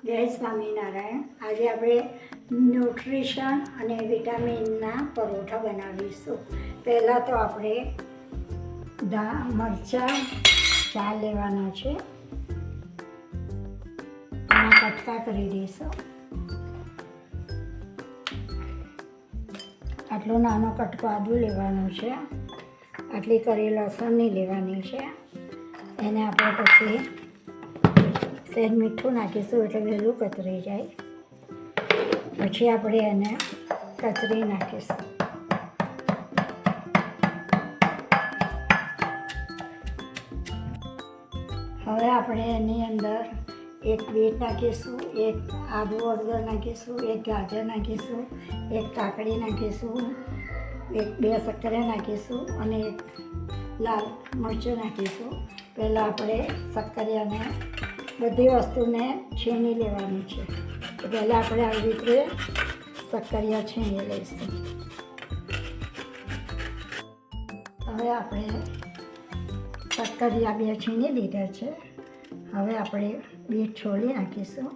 જય સ્વામિનારાયણ. આજે આપણે ન્યુટ્રિશન અને વિટામિનના પરોઠા બનાવીશું. પહેલાં તો આપણે મરચાં 4 લેવાના છે, એના કટકા કરી દઈશું. આટલો નાનો કટકો આદું લેવાનું છે, આટલી કરી લસણની લેવાની છે. એને આપણે પછી સહેજ મીઠું નાખીશું એટલે વહેલું કતરી જાય. પછી આપણે એને કતરી નાખીશું. હવે આપણે એની અંદર એક બીટ નાખીશું, એક આદુ હળદર નાખીશું, એક ગાજર નાખીશું, એક કાકડી નાખીશું, 2 શક્કરિયા નાખીશું અને એક લાલ મરચું નાખીશું. પહેલાં આપણે શક્કરિયાને બધી વસ્તુને છીણી લેવાની છે. તો પહેલાં આપણે આવી રીતે શક્કરિયા છીણી લઈશું. હવે આપણે શક્કરિયા 2 છીણી લીધા છે. હવે આપણે બીટ છોલી નાખીશું.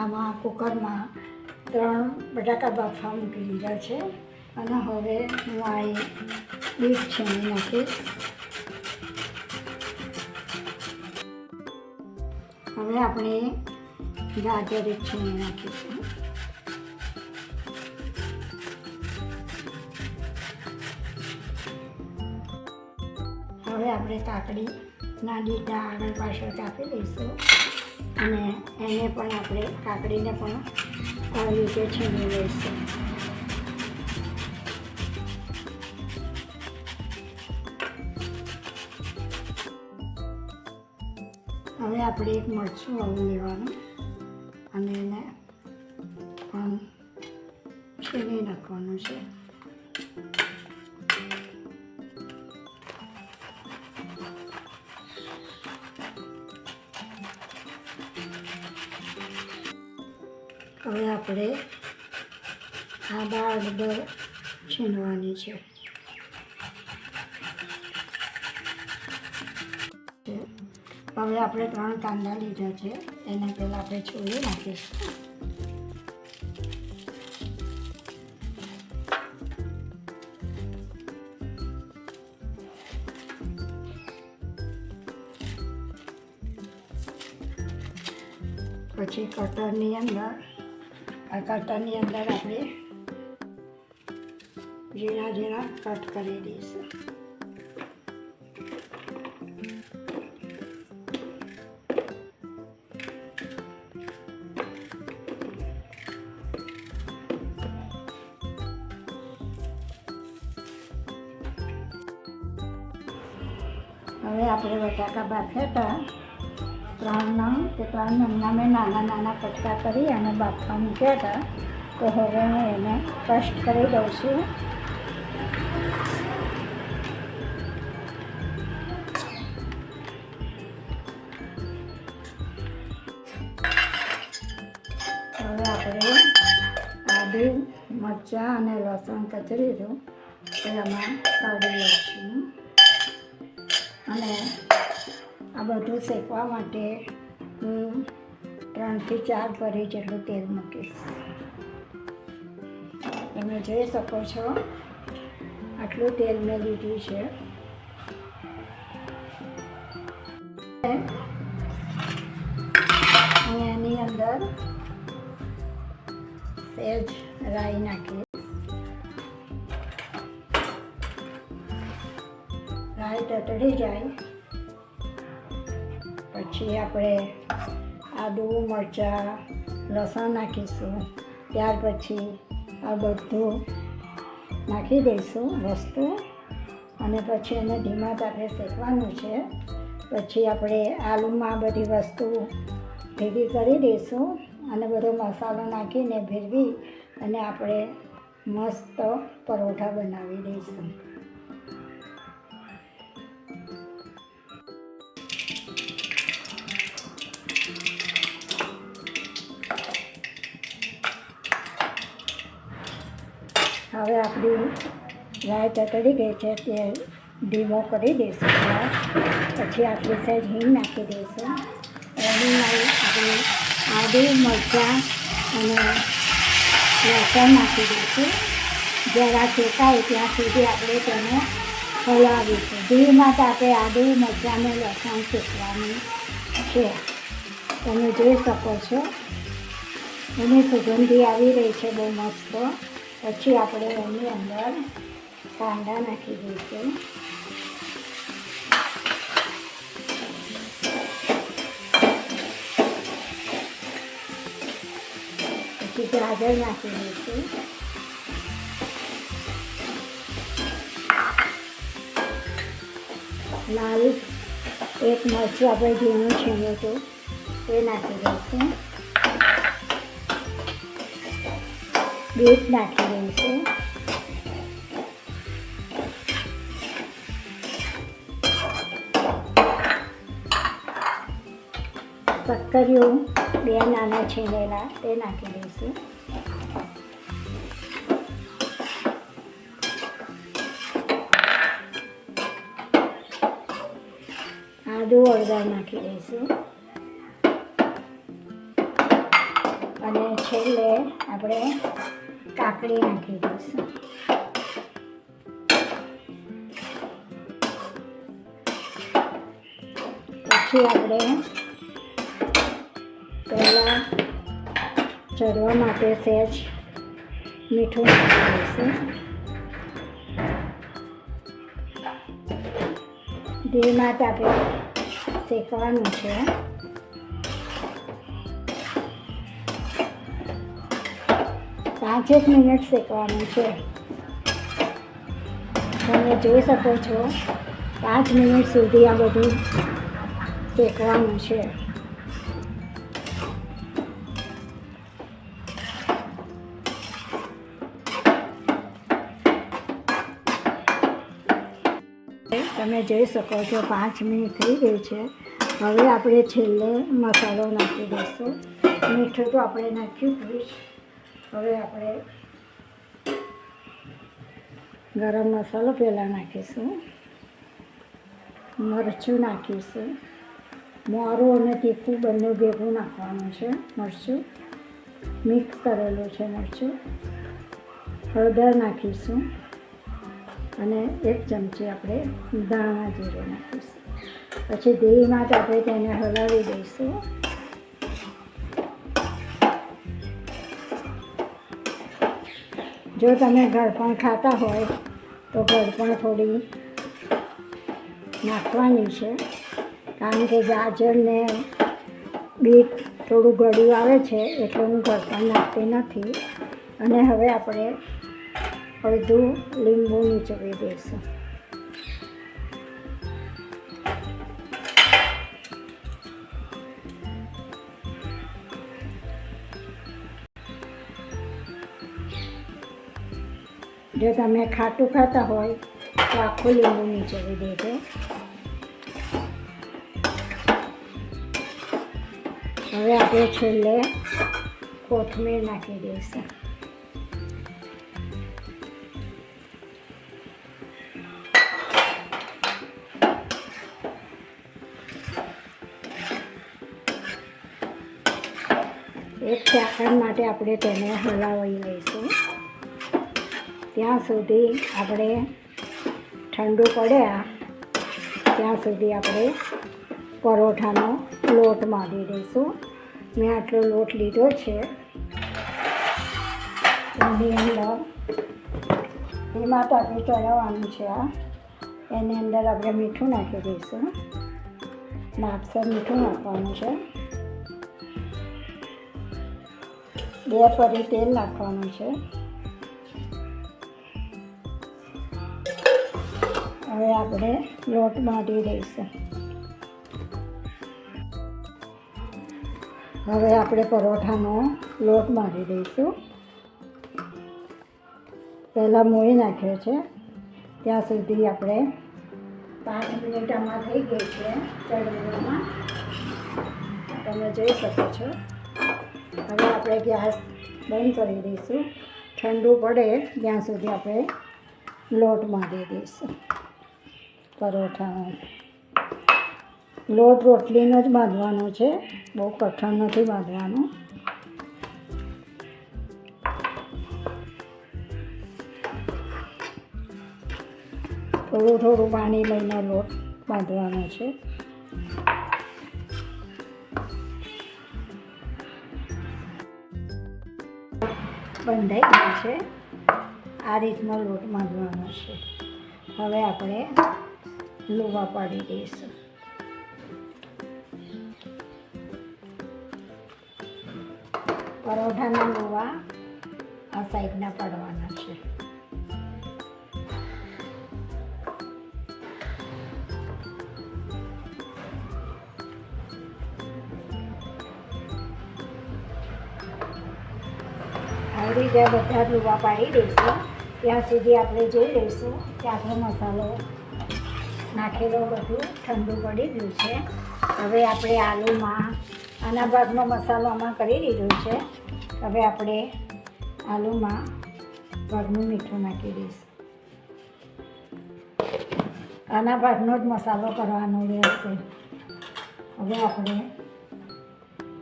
આમાં કુકરમાં 3 બટાકા બાફવા મૂકી દીધા છે અને હવે હું આ બીટ છીણી નાખીશ. હવે આપણે ગાજર છીણી નાખીશું. હવે આપણે કાકડીના ડીટા આગળ પાછળ કાપી લઈશું અને એને પણ આપણે કાકડીને પણ આવી રીતે છીણી લઈશું. હવે આપણે એક મરચું આવું લેવાનું અને એને પણ છીણી નાખવાનું છે. હવે આપણે આ દાળ હળદર છીણવાની છે. હવે આપણે 3 કાંદા લીધા છે, એને પહેલાં આપણે છોલી નાખીશું. પછી કટરની અંદર આપણે ઝીણા કટ કરી દઈશું. હવે આપણે બટાકા બાફ્યા હતા 3 નંગ, તે 3 નંગના મેં નાના કટકા કરી અને બાફવા મૂક્યા હતા. તો હવે હું એને કટ કરી દઉં છું. હવે આપણે આદુ મરચાં અને લસણ કચરી દઉં એમાં કાઢી લઈશું અને આ બધું શેકવા માટે હું 3 થી 4 ભરી જેટલું તેલ મૂકીશ. તમે જોઈ શકો છો આટલું તેલ મેં લીધું છે. હું એની અંદર સહેજ રાઈ નાખીશ. રાઈ તતડી જાય પછી આપણે આદુ મરચાં લસણ નાખીશું. ત્યાર પછી આ બધું નાખી દઈશું વસ્તુ અને પછી એને ધીમા તાપે શેકવાનું છે. પછી આપણે આલુમાં બધી વસ્તુ ભેગી કરી દઈશું અને બધો મસાલો નાખીને ભેળવી અને આપણે મસ્ત પરોઠા બનાવી દઈશું. હવે આપણી રાઈ તતડી ગઈ છે, ધીમો કરી દઈશું ગેસ. પછી આપણે સહેજ હિંગ નાખી દઈશું. હિંગમાં આપણે આદુ મરચાં અને લસણ નાખી દઈશું. જરા શેકાય ત્યાં સુધી આપણે તેને હલાવીશું. ધીમાં તાપે આદુ મરચાં અને લસણ શેકવાનું છે. તમે જોઈ શકો છો એની સુગંધી આવી રહી છે બહુ મસ્ત. પછી આપણે એની અંદર કાંદા નાખી દઈશું. પછી ગાજર નાખી દઈશું. લાલ એક મરચું આપણે ઝીણું છીણ્યું હતું એ નાખી દઈશું. બીટ નાખી દઈશું. શક્કરિયું 2 નાના છીણેલા તે નાખી દઈશું. આદુ હળદર નાખી દઈશું. અને છેલ્લે આપણે કાકડી નાખી દઈશું. પછી આપણે પહેલાં ચડવા માટે સહેજ મીઠું નાખી દઈશું. ધીમા તાપે શેકવાનું છે. પાંચેક મિનિટ શેકવાનું છે. તમે જોઈ શકો છો 5 મિનિટ સુધી આ બધું શેકવાનું છે. તમે જોઈ શકો છો 5 મિનિટ થઈ ગઈ છે. હવે આપણે છેલ્લે મસાલો નાખી દઈશું. મીઠું તો આપણે નાખ્યું હતું. હવે આપણે ગરમ મસાલો પહેલાં નાખીશું. મરચું નાખીશું. મોરું અને તીખું બંને ભેગું નાખવાનું છે. મરચું મિક્સ કરેલું છે મરચું. હળદર નાખીશું અને 1 ચમચી આપણે ધાણા જીરું નાખીશું. પછી ધીમાં આપણે તેને હલાવી દઈશું. જો તમે ગળપણ ખાતા હોય તો ગળપણ થોડી નાખવાની છે. કારણ કે ગાજર ને બીટ થોડું ગળ્યું આવે છે એટલે હું ગળપણ નાખતી નથી. અને હવે આપણે અડધું લીંબુ નીચોવી દઈશું. જો તમે ખાટું ખાતા હોય તો આખું લીંબુ નીચોવી દેજો. હવે આપણે છેલ્લે કોથમીર નાખી દઈશું. એક સેકન્ડ માટે આપણે તેને હલાવી લઈશું. ત્યાં સુધી આપણે ઠંડુ પડ્યા ત્યાં સુધી આપણે પરોઠાનો લોટ બાંધી દઈશું. મેં આટલો લોટ લીધો છે. એની અંદર એમાં તો આપણે ચડાવવાનું છે. એની અંદર આપણે મીઠું નાખી દઈશું. માપસર મીઠું નાખવાનું છે. 2 પરી તેલ નાખવાનું છે. હવે આપણે લોટ બાંધી દઈશું. હવે આપણે પરોઠાનો લોટ બાંધી દઈશું. પહેલાં મોઈ નાખ્યો છે ત્યાં સુધી આપણે 5 મિનિટ આમાં થઈ ગઈ છે ચડવામાં. તમે જોઈ શકો છો. હવે આપણે ગેસ બંધ કરી દઈશું. ઠંડુ પડે ત્યાં સુધી આપણે લોટ બાંધી દઈશું. પરોઠાનો લોટ રોટલીનો જ બાંધવાનો છે, બહુ કઠણ નથી બાંધવાનું. થોડું થોડું પાણી લઈને લોટ બાંધવાનો છે. બંધાઈ ગયું છે. આ રીતનો લોટ બાંધવાનો છે. હવે આપણે લુવા પાડી દઈશું. પરોઠાના લુવા આ સાઈડના પાડવાના છે. આવી રીતે બધા જ લુવા પાડી દઈશું. ત્યાં સુધી આપણે જોઈ લઈશું કે આપણો મસાલો નાખેલો બધું ઠંડુ પડી ગયું છે. હવે આપણે આલુમાં આના ભાગનો મસાલો આમાં કરી દીધો છે. હવે આપણે આલુમાં ઘરનું મીઠું નાખી દઈશું. આના ભાગનો જ મસાલો કરવાનો રહેશે. હવે આપણે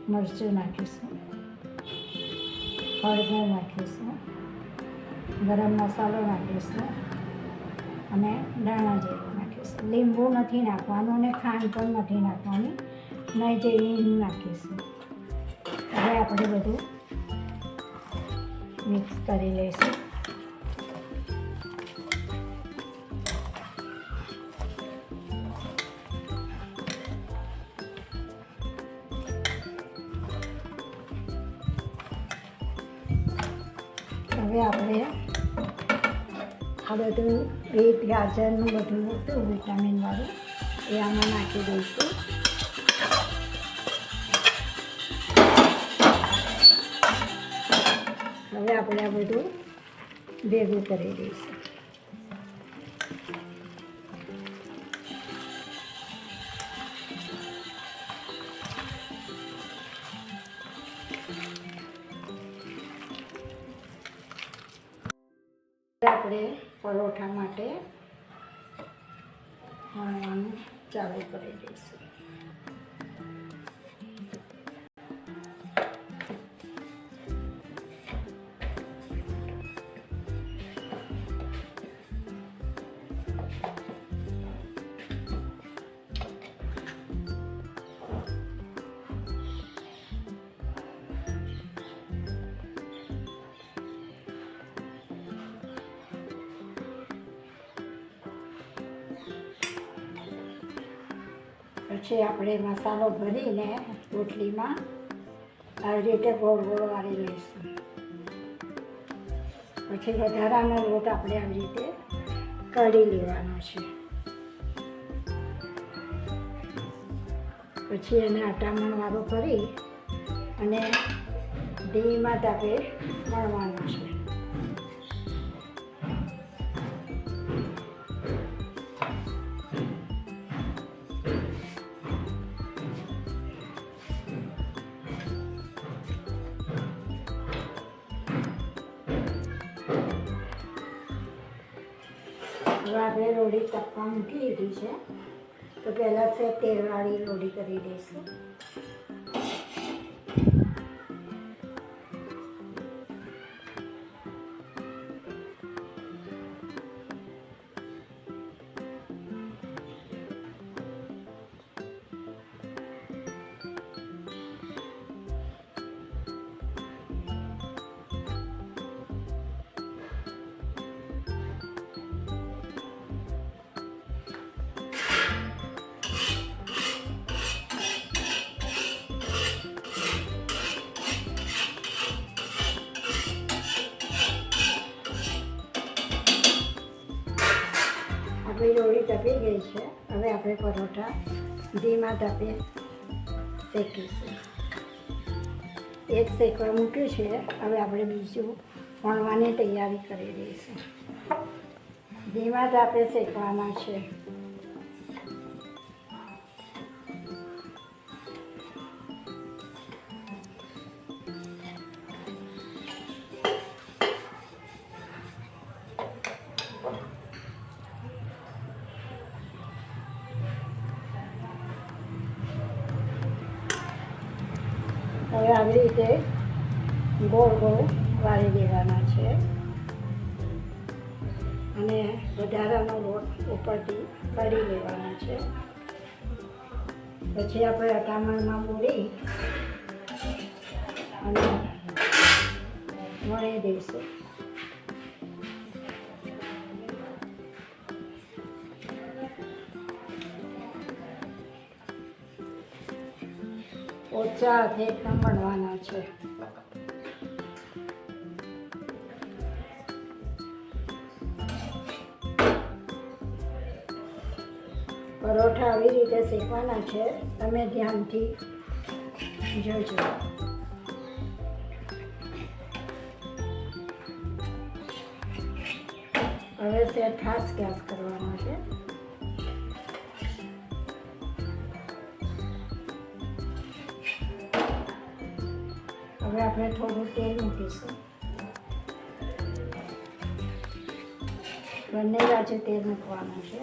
મરચું નાખીશું, હળદર નાખીશું, ગરમ મસાલો નાખીશું અને ધાણા જીરું નાખીશું. લીંબુ નથી નાખવાનું અને ખાંડ પણ નથી નાખવાની. નહીં જે હિંગ નાખીશું. હવે આપણે બધું મિક્સ કરી લઈશું. હવે આપણે આ બધું બીટ ગાજરનું બધું હતું વિટામિનવાળું એ આમાં નાખી દઈશું. હવે આપણે આ બધું ભેગું કરી દઈશું. આપણે પરોઠા માટે વણવાનું ચાલુ કરી દઈશું. પછી આપણે મસાલો ભરીને રોટલીમાં આવી રીતે ગોળ ગોળ વાળી લઈશું. પછી વધારાનો લોટ આપણે આવી રીતે કાઢી લેવાનો છે. પછી એને આટામણવાળો કરી અને ધીમા તાપે વણવાનો છે. હવે આપણે લોડી તપવા મૂકી દીધી છે. તો પહેલાં તેલવાળી લોડી કરી દઈશું. આપણી લોળી તપી ગઈ છે. હવે આપણે પરોઠા ધીમા તાપે શેકીશું. એક શેકવા મૂક્યું છે. હવે આપણે બીજું વણવાની તૈયારી કરી દઈશું. ધીમા તાપે શેકવાના છે. હવે આવી રીતે ગોળ ગોળ વાળી દેવાના છે અને વધારાનો લોટ ઉપરથી કાઢી લેવાનો છે. પછી આપણે અટામણમાં બોળી અને વણી દઈશું. ઓછા હાથે એકદમ વણવાના છે. પરોઠા આવી રીતે શેકવાના છે, તમે ધ્યાનથી જોજો. હવે સેટ ખાસ ગેસ કરવાનો છે. હવે આપણે થોડું તેલ મૂકીશું. બંને બાજુ તેલ મૂકવાનું છે.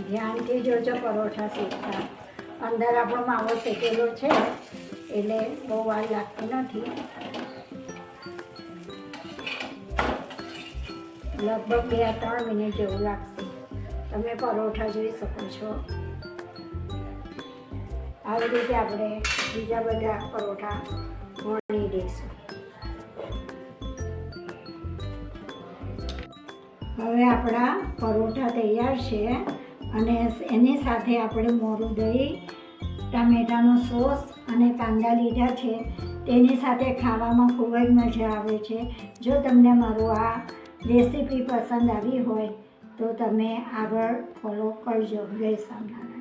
ધ્યાનથી જોજો પરોઠા શેકતા. અંદર આપણો માવો શેકેલો છે એટલે બહુ વાર લાગતી નથી. લગભગ 2-3 મિનિટ જેવું લાગશે. તમે પરોઠા જોઈ શકો છો. આવી રીતે આપણે બીજા બધા પરોઠા વણી દઈશું. હવે આપણા પરોઠા તૈયાર છે અને એની સાથે આપણે મોરું દહીં, ટામેટાનો સોસ અને કાંદા લીધા છે. તેની સાથે ખાવામાં ખૂબ જ મજા આવે છે. જો તમને મારું આ રેસીપી પસંદ આવી હોય તો તમે આગળ ફોલો કરજો. જય સ્વામિનારાયણ.